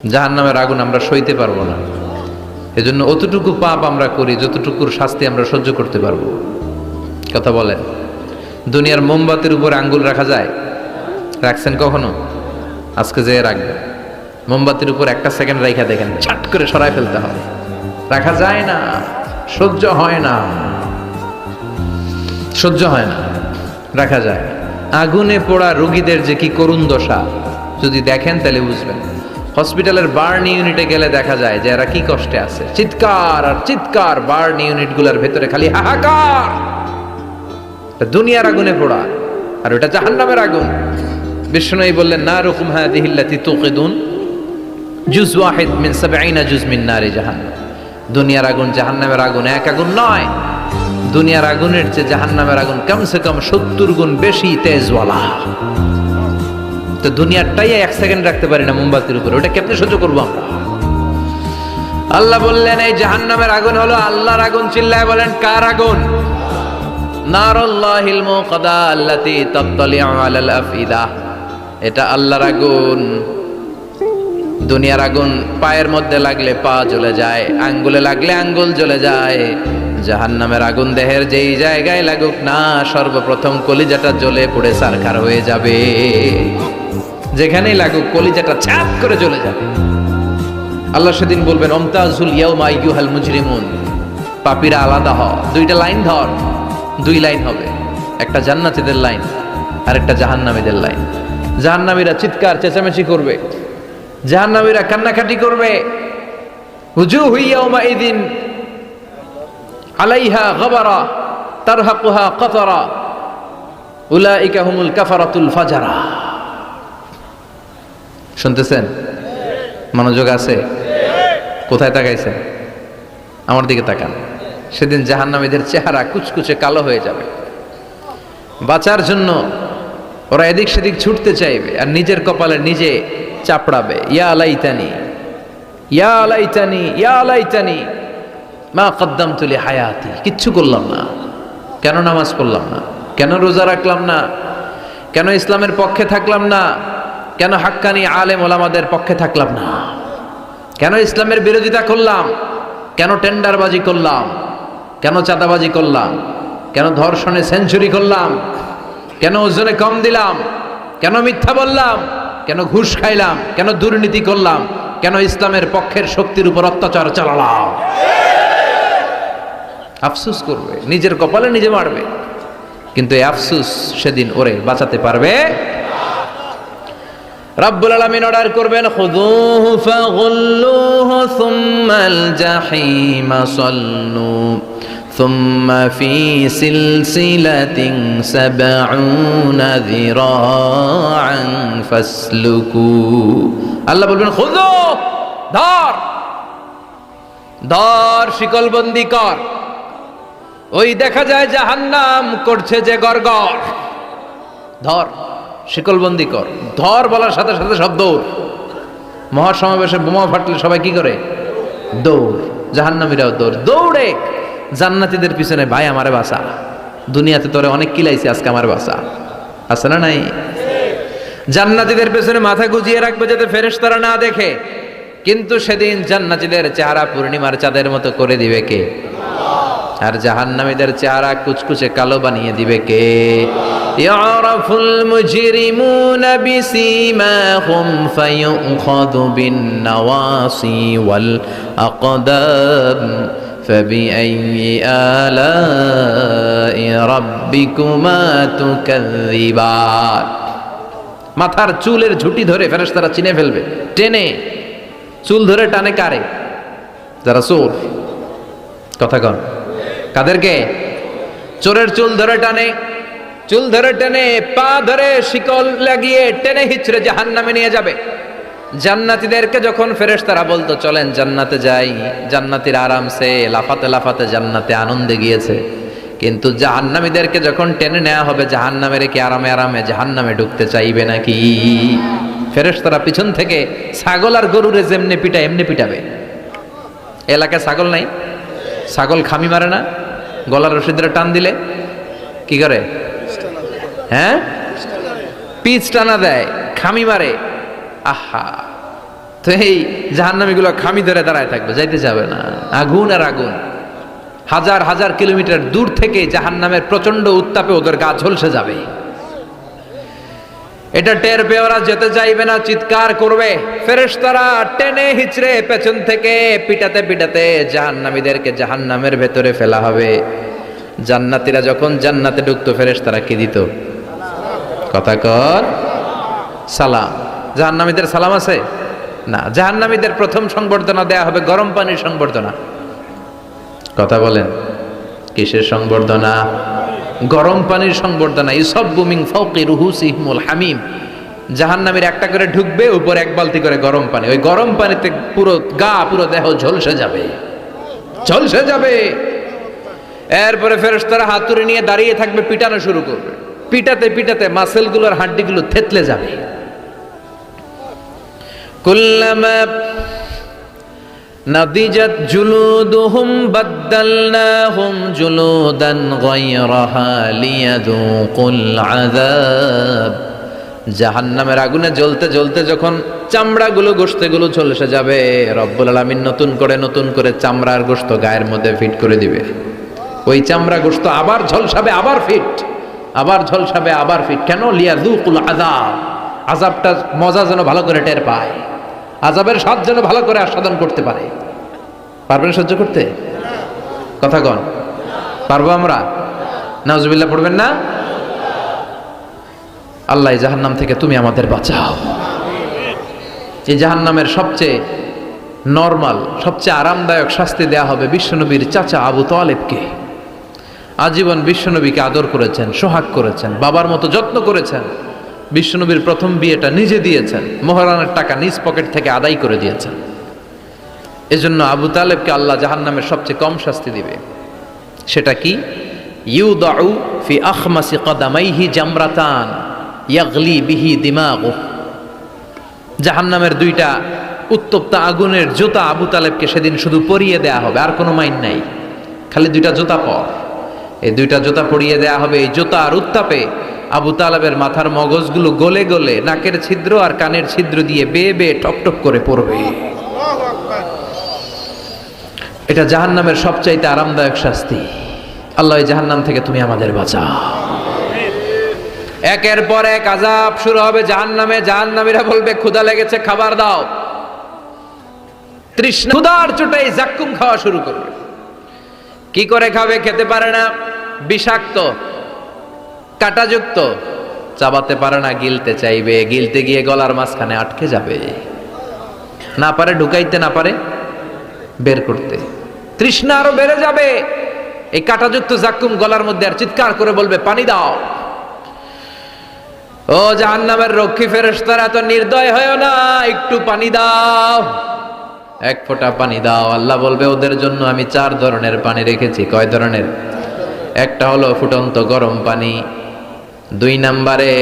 জাহান্নামের আগুন আমরা সইতে পারবো না। এজন্য অতটুকু পাপ আমরা করি যতটুকুর শাস্তি আমরা সহ্য করতে পারবো। কথা বলেন, দুনিয়ার মোমবাতির উপর আঙ্গুল রাখা যায়? রাখছেন কখনো? আজকে যে রাখবেন, মোমবাতির উপর একটা সেকেন্ড রাখা দেখেন, ছাট করে সরাই ফেলতে হবে। রাখা যায় না, সহ্য হয় না, সহ্য হয় না, রাখা যায়। আগুনে পোড়া রোগীদের যে কি করুণ দশা যদি দেখেন তাহলে বুঝবেন। হসপিটালের বার্ন ইউনিটে গেলে দেখা যায় যে এরা কি কষ্টে আছে, চিৎকার আর চিৎকার, বার্ন ইউনিট গুলার ভেতরে খালি হাহাকার। দুনিয়ার আগুনে পোড়া, আর ওটা জাহান্নামের আগুন। বিষ্ণু বললেন, নারুকুম হাদিহিল্লাতি তুকিদুন জুজ ওয়াহিদ মিন 70 জুজ মিন নারি জাহান্নাম। দুনিয়ার আগুন জাহান্নামের আগুন এক আগুন নয়। দুনিয়ার আগুনের চেয়ে জাহান্নামের আগুন কমসে কম 70 গুণ বেশি তেজওয়ালা। তো দুনিয়ারটাই এক সেকেন্ড রাখতে পারি না মোমবাতির উপরে, ওটা কেমনে সহ্য করবো আমরা? আল্লাহ বললেন এই জাহান্নামের আগুন হলো আল্লাহর আগুন। চিল্লায় বলেন, কার আগুন? নারুল্লাহিল মুকাদা আল্লাতী তাত্তালিউ আলাল আফইদা। এটা আল্লাহর আগুন। দুনিয়ার আগুন পায়ের মধ্যে লাগলে পা জ্বলে যায়, আঙ্গুলে লাগলে আঙ্গুল জ্বলে যায়। জাহান্নামের আগুন দেহের যেই জায়গায় লাগুক না, সর্বপ্রথম কলিজাটা জ্বলে পুড়ে ছারখার হয়ে যাবে। যেখানেই লাগুক কলিজাটা ছাপ করে জ্বলে যাবে। আল্লাহ সেদিন বলবেন, আমতাজুল ইয়াউমা আইয়ুহাল মুজরিমুন, পাপীরা আলাদা হ। দুইটা লাইন ধর, দুই লাইন হবে, একটা জান্নাতীদের লাইন আর একটা জাহান্নামীদের লাইন। জাহান্নামীরা চিৎকার চেঁচামেচি করবে, জাহান্নামীরা কান্নাকাটি করবে। উজুহু ইয়াউমাইযিন আলাইহা গাবারা তারহাকুহা কাতারা উলাইকা হুমুল কাফারাতুল ফাজারা। শুনতেছেন? মনোযোগ আছে? কোথায় তাকাইছেন? আমার দিকে তাকান। সেদিন জাহান্নামীদের চেহারা কুচকুচে কালো হয়ে যাবে। বাঁচার জন্য ওরা এদিক সেদিক ছুটতে চাইবে আর নিজের কপালে নিজে চাপড়াবে, ইয়া লাইতানি ইয়া লাইতানি ইয়া লাইতানি মা কদ্দামতু লি হায়াতি। কিচ্ছু করলাম না, কেন নামাজ পড়লাম না, কেন রোজা রাখলাম না, কেন ইসলামের পক্ষে থাকলাম না, কেন হাক্কানি আলেম ওলামাদের পক্ষে থাকলাম না, কেন ইসলামের বিরোধিতা করলাম, কেন টেন্ডারবাজি করলাম, কেন চাঁদাবাজি করলাম, কেন ধর্ষণে সেঞ্চুরি করলাম, কেন ওজনে কম দিলাম, কেন মিথ্যা বললাম, কেন ঘুষ খাইলাম, কেন দুর্নীতি করলাম, কেন ইসলামের পক্ষের শক্তির উপর অত্যাচার চালালাম। আফসোস করবে, নিজের কপালে নিজে মারবে। কিন্তু এই আফসোস সেদিন ওরে বাঁচাতে পারবে? রব্বুল আলামিন অর্ডার করবেন, খুযুহু ফাগুল্লুহু সুম্মাল জাহিমা সাল্লু সুম্মা ফি সিলসিলাতিন ৭০ যিরাআন ফাসলুকু। আল্লাহ বলবেন, খুযু, ধর ধর, শিকলবন্দি কর। ওই দেখা যায় জাহান্নাম করছে যে গড়গড়, ধর শিকলবন্দি কর। ধর বলার সাথে সাথে সব দৌড়। মহাসমাবেশে বোমা ফাটলে সবাই কি করে? দৌড়। জাহান্নামীরাও দৌড়। দৌড়ে জান্নাতীদের পিছনে, ভাই আমারে বাঁচা, দুনিয়াতে তোরে অনেক কিলাইছি, আজকে আমার বাঁচা। আছে না নাই? জান্নাতীদের পেছনে মাথা গুজিয়ে রাখবে যাতে ফেরেশতারা না দেখে। কিন্তু সেদিন জান্নাতীদের চেহারা পূর্ণিমার চাঁদের মতো করে দিবে কে? আর জাহান্নামীদের চেহারা কুচকুচে কালো বানিয়ে দিবে কে? ইয়ারাফুল মুজরিমুনা বিসীমাহুম ফায়ুখাযু বিন নাওয়াসি ওয়াল আকদাম ফাবিআইয়ি আলাই রাব্বিকুমা তুকাযযিবান। মাথার চুলের ঝুঁটি ধরে ফেরেশতারা চিনে ফেলবে। টেনে চুল ধরে টানে কারে? যারা চোর। কথা কন, কাদেরকে? চোরের চুল ধরে টানে। চুল ধরে টেনে, পা ধরে শিকল লাগিয়ে টেনে হিচড়ে জাহান্নামে নিয়ে যাবে। জান্নাতীদেরকে যখন ফেরেশতারা বলতো চলেন জান্নাতে যাই, জান্নাতীরা আরামসে লাফাতে লাফাতে জান্নাতে আনন্দে গিয়েছে। কিন্তু জাহান্নামীদেরকে যখন টেনে নেওয়া হবে জাহান্নামের, কি আরামে আরামে জাহান্নামে ঢুকতে চাইবে নাকি? ফেরেশতারা পিছন থেকে ছাগল আর গরুরে যেমনে পিটায় এমনি পিটাবে। এলাকায় ছাগল নাই? ছাগল খামি মারে না? গলার রশি ধরে টান দিলে কি করে? হ্যাঁ, পিচ টানা দেয়, খামি মারে। আহা, তো এই জাহান্নামীগুলো খামি ধরে দাঁড়ায় থাকবে, যাইতে যাবে না। আগুন আর আগুন, হাজার হাজার কিলোমিটার দূর থেকে জাহান্নামের প্রচন্ড উত্তাপে ওদের গা ঝলসে যাবে। এটা টের পেয়ে ওরা যেতে চাইবে না, চিৎকার করবে। ফেরেশতারা টেনে হিচড়ে পেছন থেকে পিটাতে পিটাতে জাহান্নামীদেরকে জাহান্নামের ভেতরে ফেলা হবে। জান্নাতীরা যখন জান্নাতে ঢুকতো, ফেরেশতারা কি দিত? কথা কর, সালাম। জাহান্নামীদের সালাম আছে না। জাহান্নামীদের প্রথম সংবর্ধনা দেয়া হবে গরম পানির সংবর্ধনা। কথা বলেন, কিসের সংবর্ধনা? গরম পানির সংবর্ধনা। ইউসাব্বু মিন ফাওকি রুহুসিহিমুল হামিম। জাহান্নামীর একটা করে ঢুকবে, উপরে এক বালতি করে গরম পানি। ওই গরম পানিতে পুরো গা, পুরো দেহ ঝলসে যাবে, ঝলসে যাবে। এরপরে ফেরেশতারা হাতুড়ি নিয়ে দাঁড়িয়ে থাকবে, পিটানো শুরু করবে। পিটাতে পিটাতে মাসেলগুলোর হাড্ডিগুলো থেতলে যাবে। কুল্লামা নাদিজাত জুলুদুহুম বাদদালনাহুম জুলুদান গায়রাহা লিয়াযুকুল আযাব। জাহান্নামের আগুনে জ্বলতে জ্বলতে যখন চামড়াগুলো, গোশতগুলো ঝলসে যাবে, রব্বুল আলামিন নতুন করে চামড়ার গোশত গায়ের মধ্যে ফিট করে দিবে। ওই চামড়া গোশত আবার ঝলসাবে, আবার ফিট, আবার ঝলসাবে, আবার ফিট। কেন? লিয়াযুকুল আযাব। আযাবটা মজা যেন ভালো করে টের পায়, আযাবের স্বাদ যেন ভালো করে আস্বাদন করতে পারে। পারবেন সহ্য করতে? কথা কন, পারবো আমরা? নাউজুবিল্লাহ পড়বেন না? আল্লাহ এই জাহান্নাম থেকে তুমি আমাদের বাঁচাও। এই জাহান্নামের সবচেয়ে নরমাল, সবচেয়ে আরামদায়ক শাস্তি দেয়া হবে বিশ্বনবীর চাচা আবু তালেবকে। আজীবন বিশ্বনবীকে আদর করেছেন, সোহাগ করেছেন, বাবার মতো যত্ন করেছেন। বিশ্বনবীর প্রথম বিয়েটা নিজে দিয়েছেন, মোহরানের টাকা নিজ পকেট থেকে আদায় করে দিয়েছেন। এজন্য আবু তালেবকে আল্লাহ জাহান্নামের সবচেয়ে কম শাস্তি দিবে। সেটা কি? ইউদাউ ফি আখমাসি কদামাইহি জামরাতান ইয়াগলি বিহি দিমাগু। জাহান্নামের দুইটা উত্তপ্ত আগুনের জুতা আবু তালেবকে সেদিন শুধু পরিয়ে দেয়া হবে, আর কোনো মাইন নাই। খালি দুইটা জুতা পর, এই দুইটা জুতা পরিয়ে দেয়া হবে। এই জুতার উত্তাপে আবু তালেবের মাথার মগজগুলো গলে গলে নাকের ছিদ্র আর কানের ছিদ্র দিয়ে বেয়ে বেয়ে টকটক করে পড়বে। এটা জাহান্নামের সবচাইতে আরামদায়ক শাস্তি। আল্লাহ এই জাহান্নাম থেকে তুমি আমাদের বাঁচাও। একের পর এক আযাব শুরু হবে জাহান্নামে। জাহান্নামীরা বলবে, ক্ষুধা লেগেছে, খাবার দাও। তৃষ্ণা, ক্ষুধার চোটে জাক্কুম খাওয়া শুরু করবে। কি করে খাবে? খেতে পারে না, বিষাক্ত, কাঁটাযুক্ত, চাবাতে পারে না, গিলতে চাইবে, গিলতে গিয়ে গলার মাঝখানে আটকে যাবে, না পারে ঢুকাইতে, না পারে বের করতে। তৃষ্ণা আরো বেড়ে যাবে। এই কাঁটাযুক্ত জাক্কুম গলার মধ্যে, আর চিৎকার করে বলবে, পানি দাও। ও জাহান্নামের রক্ষী ফেরেশতারা, এত নির্দয় হয়ো না, একটু পানি দাও, এক ফোঁটা পানি দাও। আল্লাহ বলবে, ওদের জন্য আমি 4 ধরনের পানি রেখেছি। কয় ধরনের? একটা হলো ফুটন্ত গরম পানি, 2 নম্বরে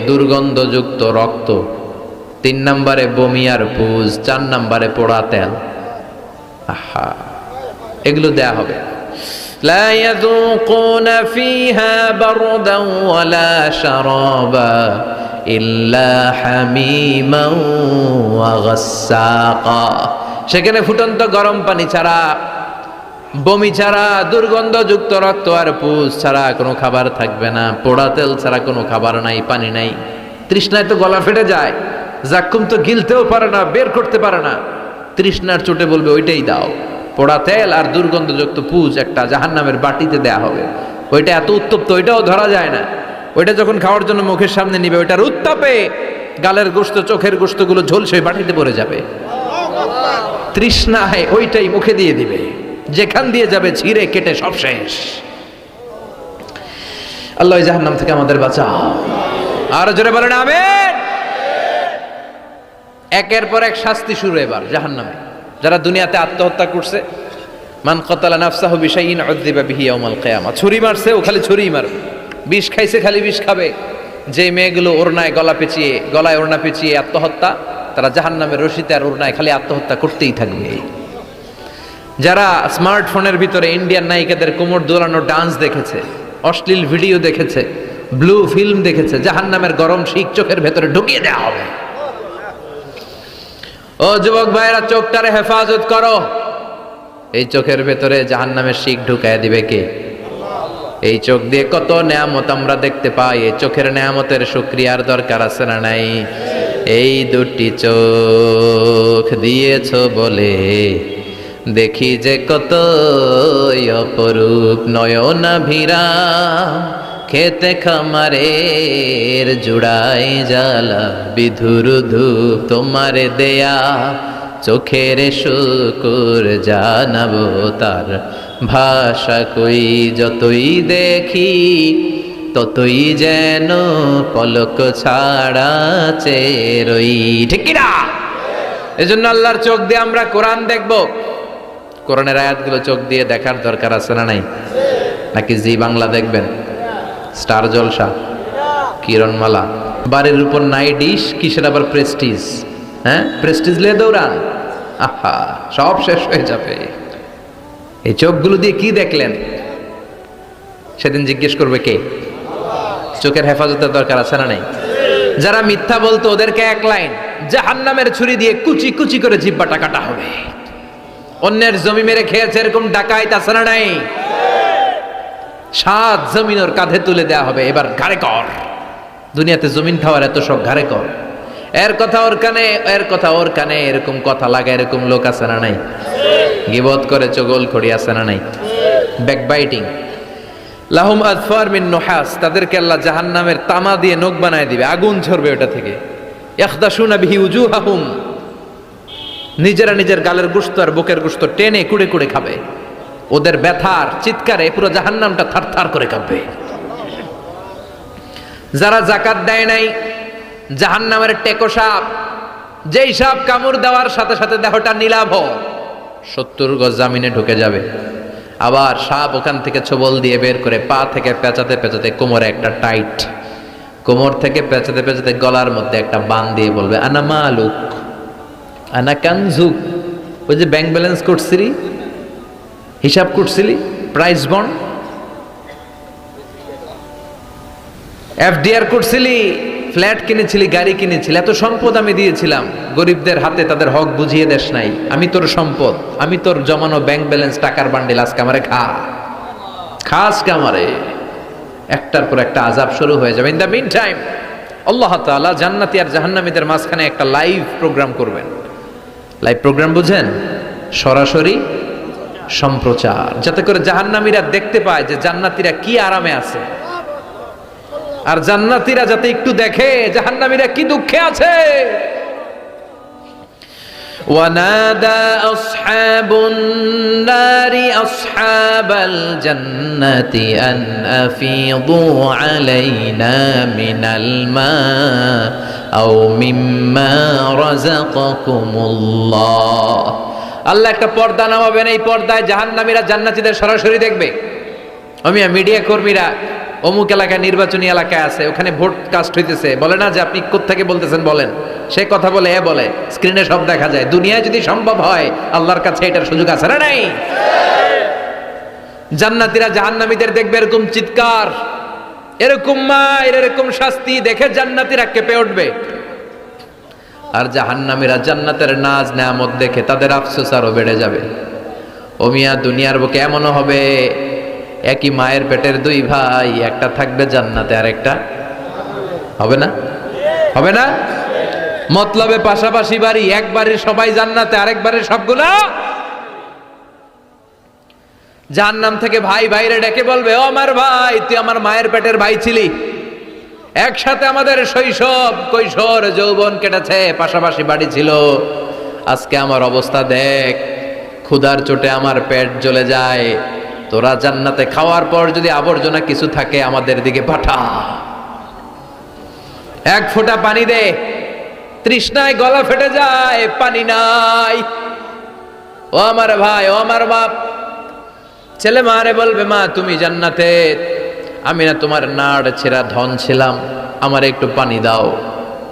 দুর্গন্ধযুক্ত রক্ত, 3 নম্বরে বমি আর পুজ, 4 নম্বরে পোড়া তেল। আহা, এগুলো দেয়া হবে। লা ইয়াযুকুনা ফিহা বারদান ওয়ালা শারাবা ইল্লা হামিমান ওয়া গাসসাকা। সেখানে ফুটন্ত গরম পানি ছাড়া, বমি ছাড়া, দুর্গন্ধযুক্ত রক্ত আর পুজ ছাড়া কোনো খাবার থাকবে না। পোড়া তেল ছাড়া কোনো খাবার নাই, পানি নাই। তৃষ্ণায় তো গলা ফেটে যায়, জাক্কুম তো গিলতেও পারে না, বের করতে পারে না। তৃষ্ণার চোটে বলবে, ওইটাই দাও। পোড়া তেল আর দুর্গন্ধযুক্ত পুজ একটা জাহান্নামের বাটিতে দেয়া হবে। ওইটা এত উত্তপ্ত, ওইটাও ধরা যায় না। ওইটা যখন খাওয়ার জন্য মুখের সামনে নিবে, ওইটার উত্তাপে গালের গোশত, চোখের গোশতগুলো ঝলসে বাটিতে পড়ে যাবে। তৃষ্ণায় ওইটাই মুখে দিয়ে দিবে, যেখান দিয়ে যাবে ছিঁড়ে কেটে সব শেষ। আল্লাহ এই জাহান্নাম থেকে আমাদের বাঁচাও। আর জোরে বলেন আমিন। একের পর এক শাস্তি শুরু এবার জাহান্নামে। যারা দুনিয়াতে আত্মহত্যা করছে, মান কাতালা নাফসাহু বিশাইইন উযযিবা বিহি ইয়াউমাল কিয়ামাহ। ছুরি মারছে, ও খালি ছুরিই মারবে। বিষ খাইছে, খালি বিষ খাবে। যে মেয়েগুলো ওড়নায় গলায় ওড়না পেঁচিয়ে আত্মহত্যা, তারা জাহান্নামের রশিতে আর ওড়নায় খালি আত্মহত্যা করতেই থাকবে। যারা স্মার্টফোনের ভিতরে ইন্ডিয়ান নায়িকাদের কোমর দোলানো ডান্স দেখেছে, অশ্লীল ভিডিও দেখেছে, ব্লু ফিল্ম দেখেছে, জাহান্নামের গরম শিক চোখের ভেতরে ঢুকিয়ে দেওয়া হবে। ও যুবক ভাইরা, চোখটারে হেফাজত করো। এই চোখের ভেতরে জাহান্নামের শিক ঢুকায় দিবে কে? এই চোখ দিয়ে কত নেয়ামত আমরা দেখতে পাই। এই চোখের নেয়ামতের শুকরিয়ার দরকার আছে না নাই? এই দুটি চোখ দিয়েছ বলে দেখি যে কত অপরূপ নয়নাভিরা, খেতে খামারের জুড়াই জ্বালা বিধুর ধূপ তোমারে দেয়া, চোখের শুকুর জানাবো তার ভাষা কই, যতই দেখি ততই যেন পলক ছাড়া চেরই। ঠিক কিনা? এজন্য আল্লাহর চোখ দিয়ে আমরা কোরআন দেখব। কোরআনের আয়াতগুলো চোখ দিয়ে দেখার দরকার আছে না নাই? নাকি জি বাংলা দেখবেন, স্টার জলসা, কিরণমালা, বাড়ির উপর নাই ডিশ, কিসের আবার প্রেস্টিজ? হ্যাঁ, প্রেস্টিজ লিয়ে দৌড়ান, আহা সব শেষ হয়ে যাবে। এই চোখগুলো দিয়ে কি দেখলেন? সেদিন জিজ্ঞেস করবে কে? চোখের হেফাজতের দরকার আছে না নাই? যারা মিথ্যা বলতো ওদেরকে এক লাইন, জাহান্নামের ছুরি দিয়ে কুচি কুচি করে জিহ্বাটা কাটা হবে। অন্যের জমি মেরে খেয়েছে এরকম ডাকাইত আছে না নাই? 7 জমিন ওর কাঁধে তুলে দেয়া হবে, এবার ঘাড়ে কর। দুনিয়াতে জমিন খাওয়ার এত সব, ঘাড়ে কর। এর কথা ওর কানে, এর কথা ওর কানে, এরকম কথা লাগা এরকম লোক আছে না নাই? গিবত করে চগল খড়ি আছে না নাই? ব্যাকবাইটিং। লাহুম আযফার মিন নুহাস, তাদেরকে আল্লাহ জাহান্নামের তামা দিয়ে নখ বানায় দিবে, আগুন ঝরবে ওটা থেকে। ইয়াখদাশুনা বিহি উজুহাহুম, নিজেরা নিজের গালের গোশত আর বুকের গোশত টেনে কুড়ে কুড়ে খাবে। ওদের ব্যথার চিৎকারে পুরো জাহান্নামটা থারথার করে কাঁপবে। যারা যাকাত দেয় নাই, জাহান্নামের টেকো সাপ, যেই সাপ কামড় দেওয়ার সাথে সাথে দেহটা নীলাভ, 70 গজ জামিনে ঢুকে যাবে। আবার সাপ ওখান থেকে ছোবল দিয়ে বের করে পা থেকে পেঁচাতে পেঁচাতে কোমরে একটা টাইট, কোমর থেকে পেঁচাতে পেঁচাতে গলার মধ্যে একটা বান দিয়ে বলবে আনা মালুক আনা কানজুক। ওই যে ব্যাংক ব্যালেন্স করছিলি, হিসাব করছিলি, প্রাইস বন্ড, এফডিআর করছিলি, ফ্ল্যাট কিনেছিলি, গাড়ি কিনেছিলি, এত সম্পদ আমি দিয়েছিলাম, গরিবদের হাতে তাদের হক বুঝিয়ে দেশ নাই। আমি তোর সম্পদ, আমি তোর জমানো ব্যাংক ব্যালেন্স টাকার বান্ডিল, আজকে আমারে খা, খাস কামারে। একটার পর একটা আযাব শুরু হয়ে যাবে। ইন দ্য মিন টাইম আল্লাহ তাআলা জান্নাতি আর জাহান্নামীদের মাঝখানে একটা লাইভ প্রোগ্রাম করবেন। লাইভ প্রোগ্রাম বুঝেন? সরাসরি সম্প্রচার, যাতে করে জাহান্নামীরা দেখতে পায় যে জান্নাতীরা কি আরামে আছে, আর জান্নাতীরা যাতে একটু দেখে জাহান্নামীরা কি দুঃখে আছে। ওয়ানাদা আসহাবুন নারি আসহাবাল জান্নাতি আন আফিদু আলাইনা মিনাল মা আও মিম্মা রাযাকাকুমুল্লাহ। আল্লাহ একটা পর্দা নামাবেন, এই পর্দায় জাহান্নামীরা জান্নাতীদের সরাসরি দেখবে। মিডিয়া কর্মীরা অমুক এলাকায় নির্বাচনী এলাকায় আছে, ওখানে ভোট কাস্ট হইতেছে, বলে না যে আপনি কোত্থেকে বলতেছেন বলেন, সে কথা বলে এ বলে, স্ক্রিনে সব দেখা যায়। দুনিয়ায় যদি সম্ভব হয়, আল্লাহর কাছে এটার সুযোগ আছে না নাই? জান্নাতীরা জাহান্নামীদের দেখবে এরকম চিৎকার, এরকম মায়ের, এরকম শাস্তি দেখে জান্নাতীরা কেঁপে উঠবে। আর জাহান্নামীরা জান্নাতের নাজ নেয়ামত দেখে তাদের আফসোস আরো বেড়ে যাবে। ও মিয়া, দুনিয়ার বুকে এমনও হবে একই মায়ের পেটের 2 ভাই, একটা থাকবে জান্নাতে আর একটা হবে না, হবে না? মতলবে পাশাপাশি বাড়ি, এক বাড়ির সবাই জান্নাতে, আরেক বাড়ির সবগুলা জাহান্নাম থেকে ভাই ভাইরে ডেকে বলবে, ও আমার ভাই, তুই আমার মায়ের পেটের ভাই ছিলি, একসাথে আমাদের শৈশব কৈশোর যৌবন কেটেছে, পাশাপাশি বাড়ি ছিল, আজকে আমার অবস্থা দেখ, ক্ষুধার চোটে আমার পেট জ্বলে যায়, তোরা জান্নাতে খাওয়ার পর যদি আবর্জনা কিছু থাকে আমাদের দিকে পাঠা, এক ফোঁটা পানি দে, তৃষ্ণায় গলা ফেটে যায়, পানি নাই। ও আমার ভাই, ও আমার বাপ, ছেলে মারে বলবে, মা তুমি জান্নাতে, আমি না তোমার নাড় ছেঁড়া ধন ছিলাম, আমার একটু পানি দাও,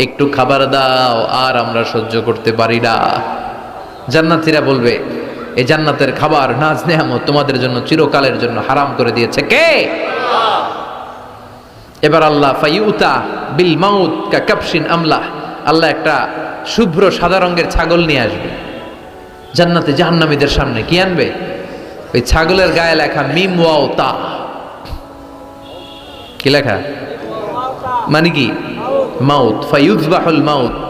একটু খাবার দাও, আর আমরা সহ্য করতে পারি না। জান্নাতীরা বলবে, এই জান্নাতের খাবার নাজ নেয়ামত তোমাদের জন্য চিরকালের জন্য হারাম করে দিয়েছে কে? এবার আল্লাহ ফাইউতা বিল মাউত কা কাবশিন আমলা, আল্লাহ একটা শুভ্র সাদা রঙের ছাগল নিয়ে আসবে জান্নাতে জাহান্নামীদের সামনে। কি আনবে? ওই ছাগলের গায়ে লেখা মিম ওয়াও তা। কি লেখা? মানে কি? মাউত। ফায়ুযবাহুল মাউত।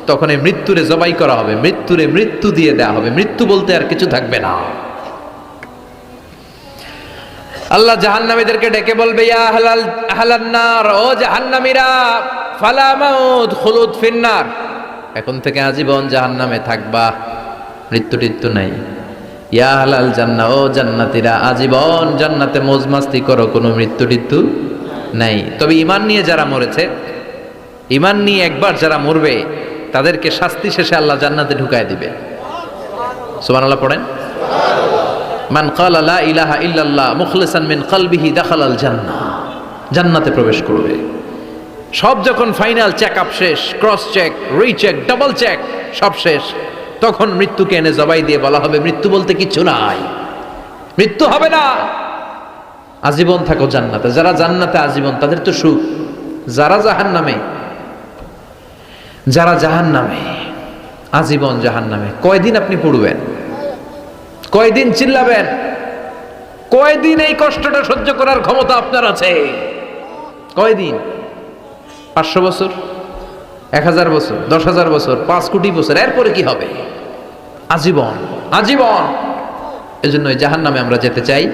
তখন এই মৃত্যুরে জবাই করা হবে, মৃত্যুরে মৃত্যু দিয়ে দেয়া হবে, মৃত্যু বলতে আর কিছু থাকবে না। আল্লাহ জাহান্নামীদেরকে ডেকে বলবে, ইয়া আহলান নার, ও জাহান্নামীরা, ফালা মাউত খুলুদ ফিন্নার, এখন থেকে আজীবন জাহান্নামে থাকবা, মৃত্যু টিত্যু নাই। ইয়া আহলাল জান্নাহ, ও জান্নাতীরা, আজীবন জান্নাতে মौज মাস্তি করো, কোনো মৃত্যু টিত্যু নাই। তবে ঈমান নিয়ে যারা মরেছে, ঈমান নিয়ে একবার যারা মরবে, তাদেরকে শাস্তি শেষে আল্লাহ জান্নাতে ঢুকায় দিবে। সুবহানাল্লাহ পড়েন। মান ক্বালা লা ইলাহা ইল্লাল্লাহ মুখলিসান মিন কলবিহি দাখালাল জান্নাহ, জান্নাতে প্রবেশ করবে। সব যখন ফাইনাল চেক আপ শেষ, cross check, recheck, double check সব শেষ, তখন মৃত্যুকে এনে জবাই দিয়ে বলা হবে, মৃত্যু বলতে কিছু নাই, মৃত্যু হবে না, আজীবন থাকো জান্নাতে। যারা জান্নাতে আজীবন তাদের তো সুখ। যারা জাহান্নামে, যারা জাহান্নামে আজীবন জাহান্নামে, কয়দিন আপনি পড়বেন? কয়দিন চিল্লাবেন? কয়দিন এই কষ্টটা সহ্য করার ক্ষমতা আপনার আছে? কয়দিন? 500 বছর, 1000 বছর, 10,000 বছর, 5 কোটি বছর, এরপরে কি হবে? আজীবন, আজীবন। এজন্য জাহান্নামে আমরা যেতে চাই